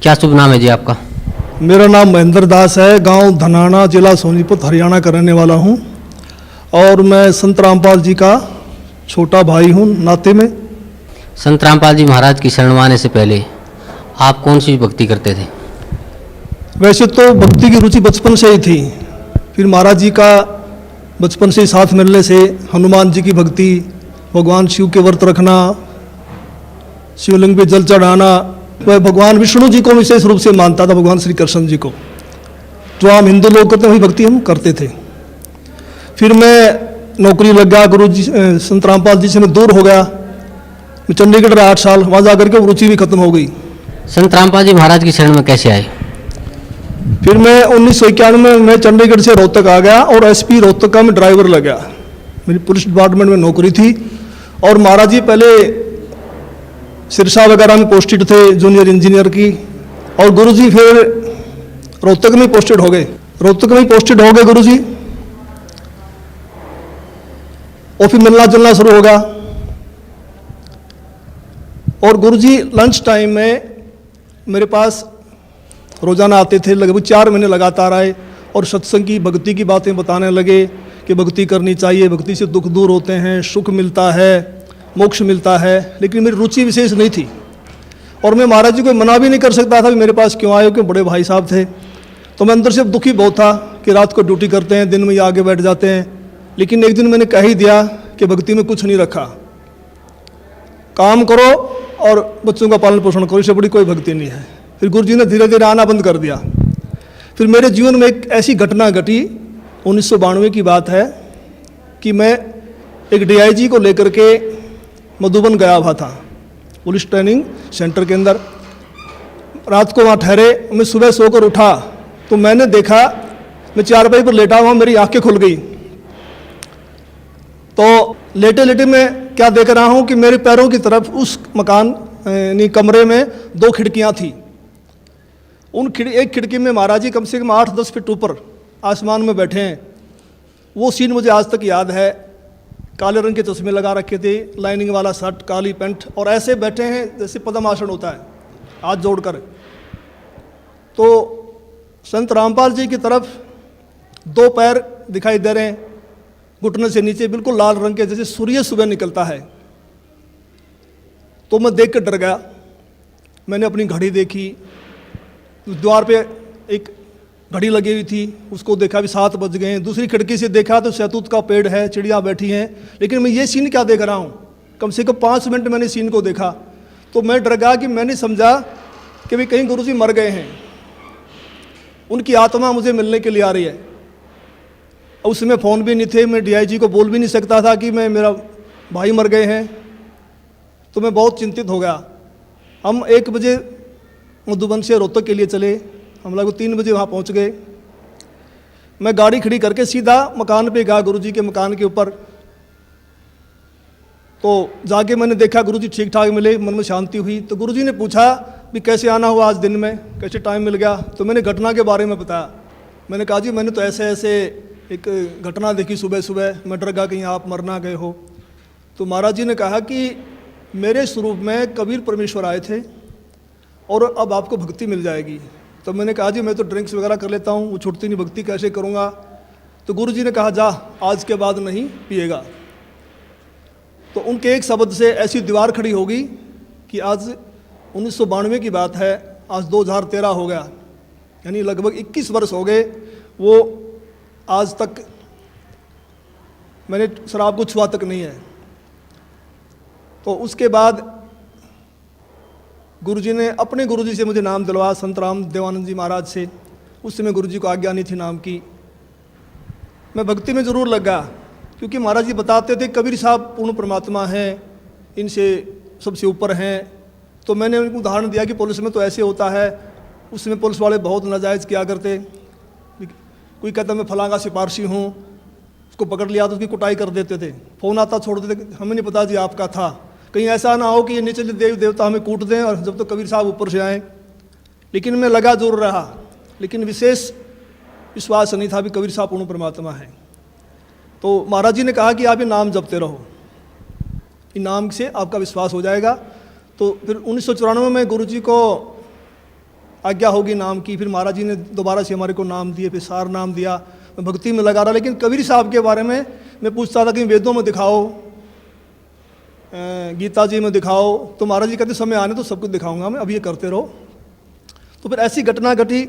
क्या शुभ नाम है जी आपका? मेरा नाम महेंद्र दास है। गांव धनाना, जिला सोनीपत, हरियाणा का रहने वाला हूं और मैं संत रामपाल जी का छोटा भाई हूं नाते में। संत रामपाल जी महाराज की शरण में आने से पहले आप कौन सी भक्ति करते थे? वैसे तो भक्ति की रुचि बचपन से ही थी। फिर महाराज जी का बचपन से ही साथ मिलने से हनुमान जी की भक्ति, भगवान शिव के व्रत रखना, शिवलिंग पे जल चढ़ाना, वह भगवान विष्णु जी को विशेष रूप से मानता था, भगवान श्री कृष्ण जी को। जो आम हिंदू लोग करते हैं वही भक्ति हम करते थे। फिर मैं नौकरी लग गया, गुरु जी संत रामपाल जी से मैं दूर हो गया। मैं चंडीगढ़ रहा 8 साल, वहाँ जा करके रुचि भी खत्म हो गई। संत रामपाल जी महाराज की शरण में कैसे आए? फिर मैं 1991 में चंडीगढ़ से रोहतक आ गया और एसपी रोहतक का मैं ड्राइवर लग गया। मेरी पुलिस डिपार्टमेंट में नौकरी थी और महाराज जी पहले सिरसा वगैरह में पोस्टेड थे, जूनियर इंजीनियर की, और गुरुजी फिर रोहतक में पोस्टेड हो गए। रोहतक में पोस्टेड हो गए गुरुजी, और फिर मिलना जुलना शुरू हो गया। और गुरुजी लंच टाइम में मेरे पास रोजाना आते थे, लगभग 4 महीने लगातार आए और सत्संग की, भक्ति की बातें बताने लगे कि भक्ति करनी चाहिए, भक्ति से दुख दूर होते हैं, सुख मिलता है, मोक्ष मिलता है। लेकिन मेरी रुचि विशेष नहीं थी और मैं महाराज जी को मना भी नहीं कर सकता था कि मेरे पास क्यों आए हो, क्यों बड़े भाई साहब थे। तो मैं अंदर से दुखी बहुत था कि रात को ड्यूटी करते हैं, दिन में ये आगे बैठ जाते हैं। लेकिन एक दिन मैंने कह ही दिया कि भक्ति में कुछ नहीं रखा, काम करो और बच्चों का पालन पोषण करो, इससे बड़ी कोई भक्ति नहीं है। फिर गुरु जी ने धीरे धीरे आना बंद कर दिया। फिर मेरे जीवन में एक ऐसी घटना घटी, 1992 की बात है, कि मैं एक DIG को लेकर के मधुबन गया हुआ था, पुलिस ट्रेनिंग सेंटर के अंदर। रात को वहाँ ठहरे, मैं सुबह सोकर उठा तो मैंने देखा, मैं चारपाई पर लेटा हुआ, मेरी आंखें खुल गई। तो लेटे लेटे मैं क्या देख रहा हूँ कि मेरे पैरों की तरफ उस मकान यानी कमरे में 2 खिड़कियाँ थी। एक खिड़की में महाराज जी कम से कम 8-10 फीट ऊपर आसमान में बैठे हैं। वो सीन मुझे आज तक याद है। काले रंग के चश्मे लगा रखे थे, लाइनिंग वाला शर्ट, काली पैंट, और ऐसे बैठे हैं जैसे पद्मासन होता है, हाथ जोड़कर। तो संत रामपाल जी की तरफ 2 पैर दिखाई दे रहे हैं, घुटने से नीचे बिल्कुल लाल रंग के, जैसे सूर्य सुबह निकलता है। तो मैं देख कर डर गया। मैंने अपनी घड़ी देखी, द्वार पे एक घड़ी लगी हुई थी, उसको देखा भी 7 बज गए हैं। दूसरी खिड़की से देखा तो शहतूत का पेड़ है, चिड़िया बैठी हैं। लेकिन मैं ये सीन क्या देख रहा हूँ, कम से कम 5 मिनट मैंने सीन को देखा। तो मैं डर गया कि मैंने समझा कि भाई कहीं गुरुजी मर गए हैं, उनकी आत्मा मुझे मिलने के लिए आ रही है। उस समय फ़ोन भी नहीं थे, मैं DIG को बोल भी नहीं सकता था कि मेरा भाई मर गए हैं। तो मैं बहुत चिंतित हो गया। हम 1 बजे मधुबन से रोहतक के लिए चले, हम लगभग 3 बजे वहाँ पहुँच गए। मैं गाड़ी खड़ी करके सीधा मकान पे गया, गुरुजी के मकान के ऊपर। तो जाके मैंने देखा गुरुजी ठीक ठाक मिले, मन में शांति हुई। तो गुरुजी ने पूछा भी कैसे आना हुआ आज दिन में, कैसे टाइम मिल गया। तो मैंने घटना के बारे में बताया। मैंने कहा जी मैंने तो ऐसे ऐसे एक घटना देखी सुबह सुबह, मैं डर गया कहीं आप मर ना गए हो। तो महाराज जी ने कहा कि मेरे स्वरूप में कबीर परमेश्वर आए थे और अब आपको भक्ति मिल जाएगी। तो मैंने कहा जी मैं तो ड्रिंक्स वगैरह कर लेता हूँ, वो छूटती नहीं, भक्ति कैसे करूँगा। तो गुरु जी ने कहा जा आज के बाद नहीं पिएगा। तो उनके एक शब्द से ऐसी दीवार खड़ी होगी कि आज 1992 की बात है, आज 2013 हो गया, यानी लगभग 21 वर्ष हो गए। वो आज तक मैंने शराब को छुआ तक नहीं है। तो उसके बाद गुरुजी ने अपने गुरुजी से मुझे नाम दिलवाया, संत राम देवानंद जी महाराज से। उस समय गुरुजी को आज्ञा नहीं थी नाम की। मैं भक्ति में ज़रूर लगा क्योंकि महाराज जी बताते थे कबीर साहब पूर्ण परमात्मा हैं, इनसे सबसे ऊपर हैं। तो मैंने उनको उदाहरण दिया कि पुलिस में तो ऐसे होता है। उस समय पुलिस वाले बहुत नाजायज़ किया करते। कोई कहता मैं फलांगा सिपारसी हूँ, उसको पकड़ लिया तो उसकी कुटाई कर देते थे। फ़ोन आता छोड़ देते, हमें नहीं पता जी आपका था। कहीं ऐसा ना हो कि ये नीचे देव देवता हमें कूट दें और जब तो कबीर साहब ऊपर से आए। लेकिन मैं लगा जरूर रहा, लेकिन विशेष विश्वास नहीं था भी कबीर साहब पूर्ण परमात्मा है। तो महाराज जी ने कहा कि आप ये नाम जपते रहो, इन नाम से आपका विश्वास हो जाएगा। तो फिर 1994 में गुरु जी को आज्ञा होगी नाम की। फिर महाराज जी ने दोबारा से हमारे को नाम दिए, फिर सार नाम दिया। मैं भक्ति में लगा रहा, लेकिन कबीर साहब के बारे में मैं पूछता था कि वेदों में दिखाओ, गीता जी में दिखाओ, तो महाराज जी कहते समय आने तो सब कुछ दिखाऊंगा मैं, अब ये करते रहो। तो फिर ऐसी घटना घटी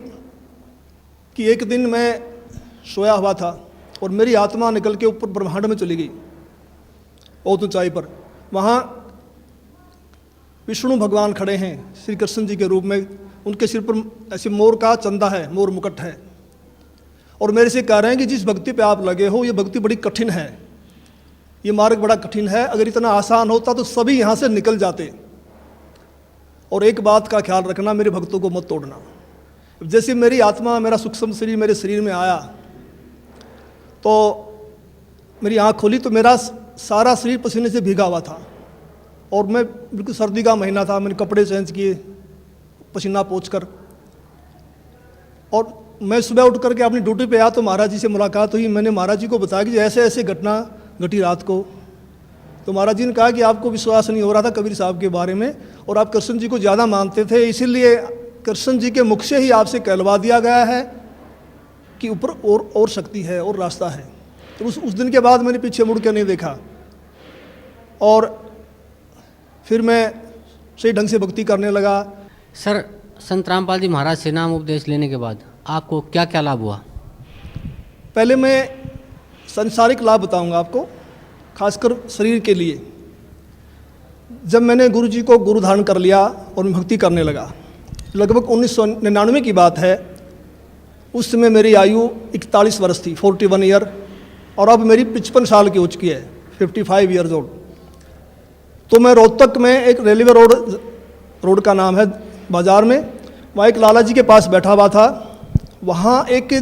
कि एक दिन मैं सोया हुआ था और मेरी आत्मा निकल के ऊपर ब्रह्मांड में चली गई, बहुत ऊंचाई पर। वहाँ विष्णु भगवान खड़े हैं श्री कृष्ण जी के रूप में, उनके सिर पर ऐसे मोर का चंदा है, मोर मुकुट है, और मेरे से कह रहे हैं कि जिस भक्ति पे आप लगे हो ये भक्ति बड़ी कठिन है, ये मार्ग बड़ा कठिन है, अगर इतना आसान होता तो सभी यहाँ से निकल जाते। और एक बात का ख्याल रखना, मेरे भक्तों को मत तोड़ना। जैसे मेरी आत्मा, मेरा सूक्ष्म शरीर मेरे शरीर में आया तो मेरी आँख खोली तो मेरा सारा शरीर पसीने से भीगा हुआ था, और मैं बिल्कुल सर्दी का महीना था, मैंने कपड़े चेंज किए पसीना पोंछकर, और मैं सुबह उठ करके अपनी ड्यूटी पे आया तो महाराज जी से मुलाकात हुई। मैंने महाराज जी को बताया कि ऐसे ऐसे घटना घटी रात को। तो महाराज जी ने कहा कि आपको विश्वास नहीं हो रहा था कबीर साहब के बारे में, और आप कृष्ण जी को ज़्यादा मानते थे, इसीलिए कृष्ण जी के मुख से ही आपसे कहलवा दिया गया है कि ऊपर और शक्ति है और रास्ता है। तो उस दिन के बाद मैंने पीछे मुड़ के नहीं देखा, और फिर मैं सही ढंग से भक्ति करने लगा। सर, संत रामपाल जी महाराज से नाम उपदेश लेने के बाद आपको क्या क्या लाभ हुआ? पहले मैं सांसारिक लाभ बताऊंगा आपको, खासकर शरीर के लिए। जब मैंने गुरु जी को गुरु धारण कर लिया और मैं भक्ति करने लगा, लगभग 1999 की बात है, उस समय मेरी आयु 41 वर्ष थी, 41 ईयर, और अब मेरी 55 साल की हो चुकी है, 55 ईयर्स ओल्ड। तो मैं रोहतक में एक रेलवे रोड का नाम है बाज़ार में, वहाँ एक लाला जी के पास बैठा हुआ था। वहाँ एक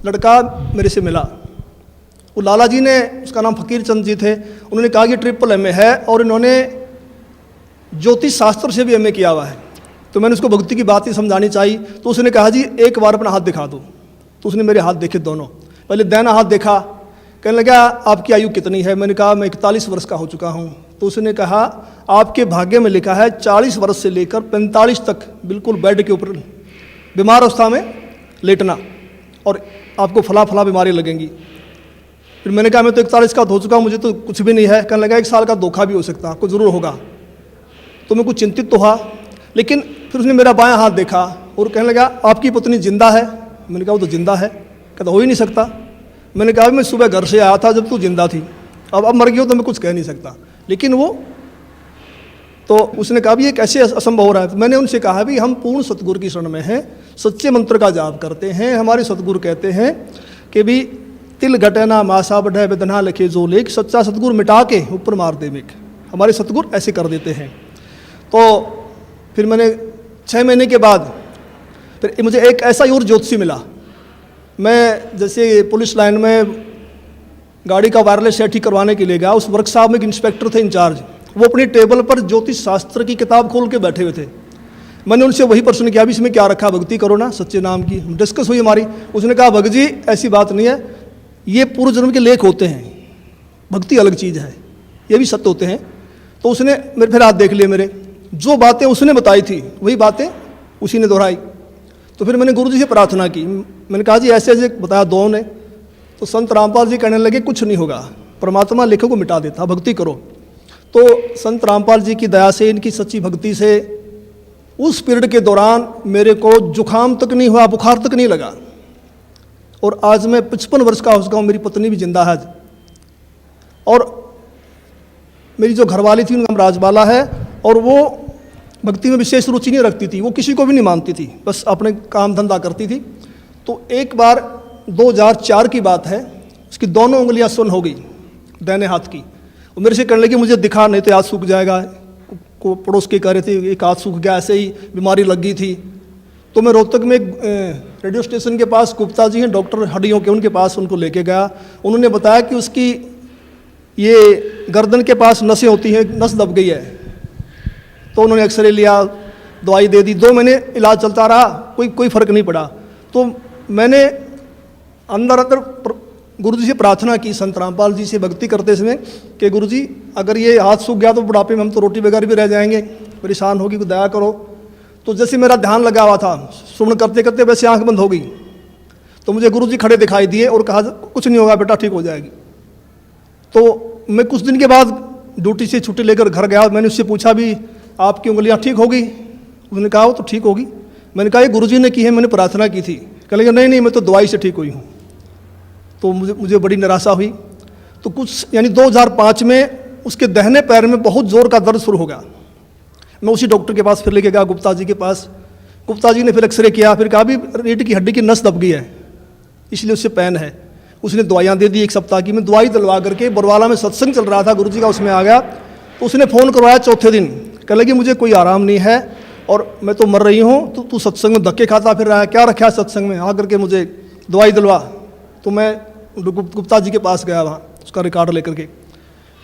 लड़का मेरे से मिला, वो लाला जी ने, उसका नाम फकीर चंद जी थे, उन्होंने कहा कि ट्रिपल एमए है और इन्होंने ज्योतिष शास्त्र से भी एमए किया हुआ है। तो मैंने उसको भक्ति की बात ही समझानी चाहिए, तो उसने कहा जी एक बार अपना हाथ दिखा दो। तो उसने मेरे हाथ देखे दोनों, पहले दाहिना हाथ देखा, कहने लगा आपकी आयु कितनी है? मैंने कहा मैं 41 वर्ष का हो चुका हूँ। तो उसने कहा आपके भाग्य में लिखा है 40 वर्ष से लेकर 45 तक बिल्कुल बेड के ऊपर बीमार अवस्था में लेटना, और आपको फला फला बीमारी लगेंगी। फिर मैंने कहा मैं तो 41 का हो चुका हूँ, मुझे तो कुछ भी नहीं है। कहने लगा 1 साल का धोखा भी हो सकता, आपको ज़रूर होगा। तो मैं कुछ चिंतित तो हुआ, लेकिन फिर उसने मेरा बायां हाथ देखा और कहने लगा आपकी पत्नी जिंदा है? मैंने कहा वो तो जिंदा है। कहता हो ही नहीं सकता। मैंने कहा मैं सुबह घर से आया था जब तू जिंदा थी, अब मर गई हो तो मैं कुछ कह नहीं सकता। लेकिन वो तो उसने कहा भी ये कैसे असंभव हो रहा है? तो मैंने उनसे कहा भी हम पूर्ण सतगुरु की शरण में हैं, सच्चे मंत्र का जाप करते हैं। हमारे सतगुरु कहते हैं कि भी तिल घटना मासा बढ़े वेदना लिखे जो लेख, सच्चा सतगुरु मिटा के ऊपर मार दे मेघ। हमारे सतगुरु ऐसे कर देते हैं। तो फिर मैंने 6 महीने के बाद फिर मुझे एक ऐसा ही और ज्योतिषी मिला। मैं जैसे पुलिस लाइन में गाड़ी का वायरलेस सेट ठीक करवाने के लिए गया, उस वर्कशॉप में एक इंस्पेक्टर थे इंचार्ज, वो अपनी टेबल पर ज्योतिष शास्त्र की किताब खोल के बैठे हुए थे। मैंने उनसे वही प्रश्न किया भी इसमें क्या रखा, भक्ति करो ना सच्चे नाम की। डिस्कस हुई हमारी। उसने कहा भगत जी ऐसी बात नहीं है, ये पूर्व जन्म के लेख होते हैं, भक्ति अलग चीज़ है, ये भी सत्य होते हैं। तो उसने मेरे फिर हाथ देख लिए, मेरे जो बातें उसने बताई थी वही बातें उसी ने दोहराई। तो फिर मैंने गुरु जी से प्रार्थना की, मैंने कहा जी ऐसे ऐसे बताया दो ने। तो संत रामपाल जी कहने लगे कुछ नहीं होगा, परमात्मा लेखों को मिटा देता, भक्ति करो। तो संत रामपाल जी की दया से, इनकी सच्ची भक्ति से उस पीरियड के दौरान मेरे को जुकाम तक नहीं हुआ, बुखार तक नहीं लगा। और आज मैं 55 वर्ष का हो चुका हूँ, मेरी पत्नी भी जिंदा है। और मेरी जो घरवाली थी उनका नाम राजबाला है, और वो भक्ति में विशेष रुचि नहीं रखती थी, वो किसी को भी नहीं मानती थी, बस अपने काम धंधा करती थी। तो एक बार 2004 की बात है, उसकी दोनों उंगलियां सुन्न हो गई दाहिने हाथ की। वो मेरे से कहने लगी मुझे दिखा नहीं तो हाथ सूख जाएगा। को पड़ोस के कह रहे थे एक हाथ सूख गया, ऐसे ही बीमारी लग गई थी। तो मैं रोहतक में रेडियो स्टेशन के पास गुप्ता जी हैं डॉक्टर हड्डियों के, उनके पास उनको लेके गया। उन्होंने बताया कि उसकी ये गर्दन के पास नसें होती हैं, नस दब गई है। तो उन्होंने एक्सरे लिया, दवाई दे दी, 2 महीने इलाज चलता रहा, कोई फ़र्क नहीं पड़ा। तो मैंने अंदर गुरुजी से प्रार्थना की, संत रामपाल जी से भक्ति करते समय कि गुरुजी अगर ये हाथ सूख गया तो बुढ़ापे में हम तो रोटी बगैर भी रह जाएंगे, परेशान होगी, को दया करो। तो जैसे मेरा ध्यान लगा हुआ था, सुमन करते करते वैसे आंख बंद हो गई। तो मुझे गुरुजी खड़े दिखाई दिए और कहा कुछ नहीं होगा बेटा, ठीक हो जाएगी। तो मैं कुछ दिन के बाद ड्यूटी से छुट्टी लेकर घर गया। मैंने उससे पूछा भी आपकी उंगलियां ठीक होगी? उसने कहा वो तो ठीक होगी। मैंने कहा ये गुरुजी ने की है, मैंने प्रार्थना की थी। कह लगे नहीं मैं तो दवाई से ठीक हुई हूँ। तो मुझे बड़ी निराशा हुई। तो कुछ यानी 2005 में उसके दाहिने पैर में बहुत जोर का दर्द शुरू हो गया। मैं उसी डॉक्टर के पास फिर लेके गया, गुप्ता जी के पास। गुप्ता जी ने फिर एक्सरे किया, फिर कहा भी रीढ़ की हड्डी की नस दब गई है, इसलिए उससे पेन है। उसने दवाइयाँ दे दी 1 सप्ताह की। मैं दवाई दिलवा करके बरवाला में सत्संग चल रहा था गुरुजी का, उसमें आ गया। तो उसने फ़ोन करवाया चौथे दिन, कह लगी मुझे कोई आराम नहीं है और मैं तो मर रही हूँ, तो तू सत्संग में धक्के खाता फिर रहा है, क्या रखा है सत्संग में, आ करके मुझे दवाई दिलवा। तो मैं गुप्ता जी के पास गया वहाँ, उसका रिकॉर्ड लेकर के।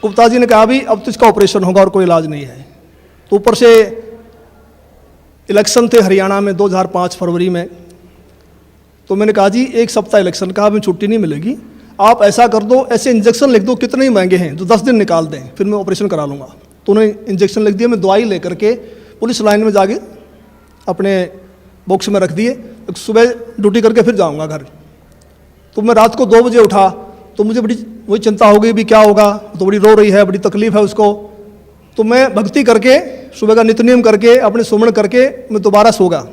गुप्ता जी ने कहा भी अब तो इसका ऑपरेशन होगा और कोई इलाज नहीं है। तो ऊपर से इलेक्शन थे हरियाणा में 2005 फरवरी में। तो मैंने कहा जी 1 सप्ताह इलेक्शन का, हमें छुट्टी नहीं मिलेगी, आप ऐसा कर दो, ऐसे इंजेक्शन लिख दो, कितने ही महंगे हैं, जो 10 दिन निकाल दें, फिर मैं ऑपरेशन करा लूँगा। तो उन्होंने इंजेक्शन लिख दिया। मैं दवाई लेकर के पुलिस लाइन में जाके अपने बॉक्स में रख दिए। सुबह ड्यूटी करके फिर जाऊँगा घर। तो मैं रात को 2 बजे उठा, तो मुझे बड़ी वही चिंता हो गई भी क्या होगा, तो बड़ी रो रही है, बड़ी तकलीफ है उसको। तो मैं भक्ति करके सुबह का नित्य नियम करके अपने सुमन करके मैं दोबारा सो गया।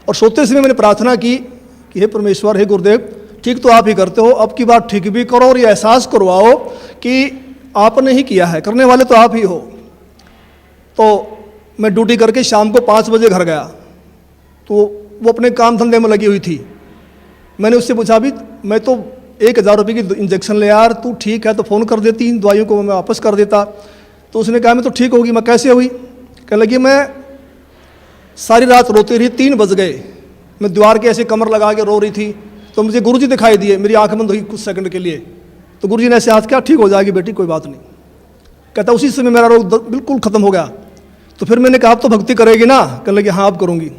और सोते समय मैंने प्रार्थना की कि हे परमेश्वर, हे गुरुदेव, ठीक तो आप ही करते हो, अब की बार ठीक भी करो और ये एहसास करवाओ कि आपने ही किया है, करने वाले तो आप ही हो। तो मैं ड्यूटी करके शाम को 5 बजे घर गया। तो वो अपने काम धंधे में लगी हुई थी। मैंने उससे पूछा भी मैं तो 1000 रुपये की इंजेक्शन ले यार, तू ठीक है तो फ़ोन कर देती, इन दवाइयों को मैं वापस कर देता। तो उसने कहा मैं तो ठीक होगी। मैं कैसे हुई? कहने लगी मैं सारी रात रोती रही, 3 बज गए, मैं दीवार के ऐसे कमर लगा के रो रही थी। तो मुझे गुरुजी दिखाई दिए, मेरी आंख बंद हुई कुछ सेकंड के लिए। तो गुरुजी ने ऐसे हाथ किया, ठीक हो जाएगी बेटी, कोई बात नहीं। कहता उसी समय मेरा रोग बिल्कुल ख़त्म हो गया। तो फिर मैंने कहा आप तो भक्ति करेगी ना? कहने लगी हाँ अब करूँगी।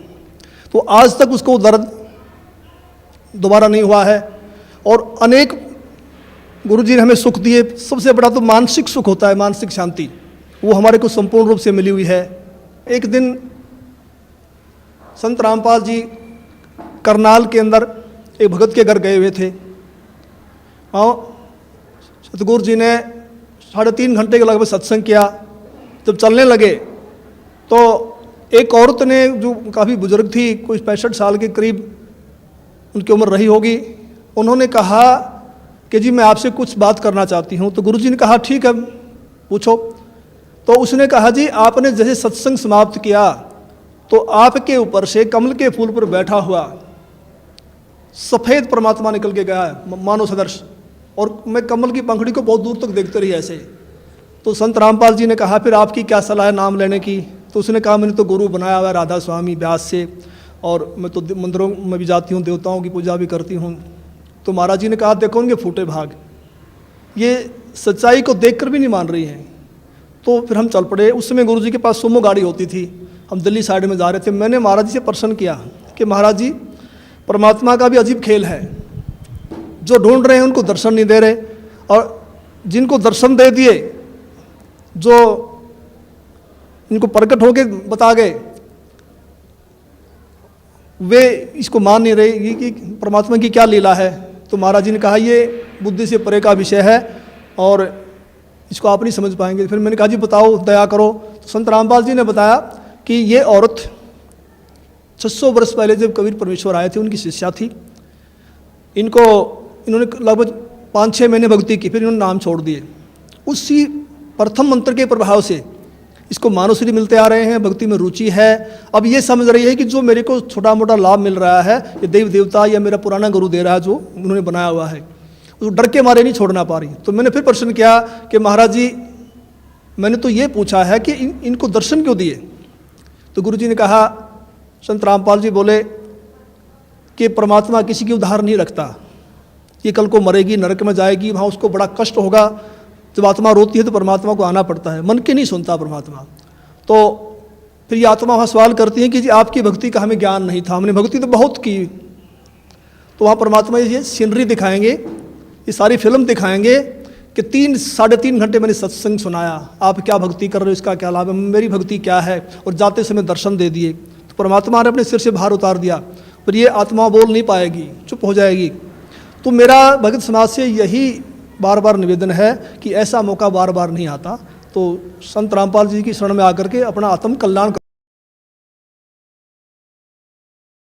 तो आज तक उसको दर्द दोबारा नहीं हुआ है। और अनेक गुरुजी ने हमें सुख दिए। सबसे बड़ा तो मानसिक सुख होता है, मानसिक शांति, वो हमारे को संपूर्ण रूप से मिली हुई है। एक दिन संत रामपाल जी करनाल के अंदर एक भगत के घर गए हुए थे। सतगुरु जी ने 3.5 घंटे के लगभग सत्संग किया। जब चलने लगे तो एक औरत ने, जो काफ़ी बुजुर्ग थी, कोई 65 साल के करीब उनकी उम्र रही होगी, उन्होंने कहा कि जी मैं आपसे कुछ बात करना चाहती हूँ। तो गुरुजी ने कहा ठीक है पूछो। तो उसने कहा जी आपने जैसे सत्संग समाप्त किया तो आपके ऊपर से कमल के फूल पर बैठा हुआ सफ़ेद परमात्मा निकल के गया है, मानव सदृश, और मैं कमल की पंखड़ी को बहुत दूर तक देखते रही ऐसे। तो संत रामपाल जी ने कहा फिर आपकी क्या सलाह है नाम लेने की? तो उसने कहा मैंने तो गुरु बनाया हुआ है राधा स्वामी व्यास से, और मैं तो मंदिरों में भी जाती हूँ, देवताओं की पूजा भी करती हूँ। तो महाराज जी ने कहा देखो उनके फूटे भाग, ये सच्चाई को देखकर भी नहीं मान रही हैं। तो फिर हम चल पड़े। उस समय गुरु जी के पास सुमो गाड़ी होती थी, हम दिल्ली साइड में जा रहे थे। मैंने महाराज जी से प्रश्न किया कि महाराज जी परमात्मा का भी अजीब खेल है, जो ढूंढ रहे हैं उनको दर्शन नहीं दे रहे, और जिनको दर्शन दे दिए, जो इनको प्रकट होके बता गए, वे इसको मान नहीं रहे कि परमात्मा की क्या लीला है। तो महाराज जी ने कहा ये बुद्धि से परे का विषय है और इसको आप नहीं समझ पाएंगे। फिर मैंने कहा जी बताओ, दया करो। तो संत रामपाल जी ने बताया कि ये औरत 600 वर्ष पहले जब कबीर परमेश्वर आए थे उनकी शिष्या थी। इन्होंने लगभग 5-6 महीने भक्ति की, फिर इन्होंने नाम छोड़ दिए। उसी प्रथम मंत्र के प्रभाव से इसको मानवश्री मिलते आ रहे हैं, भक्ति में रुचि है। अब ये समझ रही है कि जो मेरे को छोटा मोटा लाभ मिल रहा है ये देव देवता या मेरा पुराना गुरु दे रहा है, जो उन्होंने बनाया हुआ है, उस डर के मारे नहीं छोड़ना पा रही। तो मैंने फिर प्रश्न किया कि महाराज जी मैंने तो ये पूछा है कि इनको दर्शन क्यों दिए? तो गुरु जी ने कहा, संत रामपाल जी बोले कि परमात्मा किसी की उधार नहीं रखता, ये कल को मरेगी, नरक में जाएगी, वहाँ उसको बड़ा कष्ट होगा। जब आत्मा रोती है तो परमात्मा को आना पड़ता है, मन के नहीं सुनता परमात्मा। तो फिर ये आत्मा वहाँ सवाल करती है कि जी आपकी भक्ति का हमें ज्ञान नहीं था, हमने भक्ति तो बहुत की। तो वहाँ परमात्मा ये सीनरी दिखाएंगे, ये सारी फिल्म दिखाएंगे कि 3-3.5 घंटे मैंने सत्संग सुनाया, आप क्या भक्ति कर रहे हो, इसका क्या लाभ है, मेरी भक्ति क्या है, और जाते समय दर्शन दे दिए। तो परमात्मा ने अपने सिर से भार उतार दिया, पर ये आत्मा बोल नहीं पाएगी, चुप हो जाएगी। तो मेरा भगत समाज से यही बार बार निवेदन है कि ऐसा मौका बार बार नहीं आता, तो संत रामपाल जी की शरण में आकर के अपना आत्म कल्याण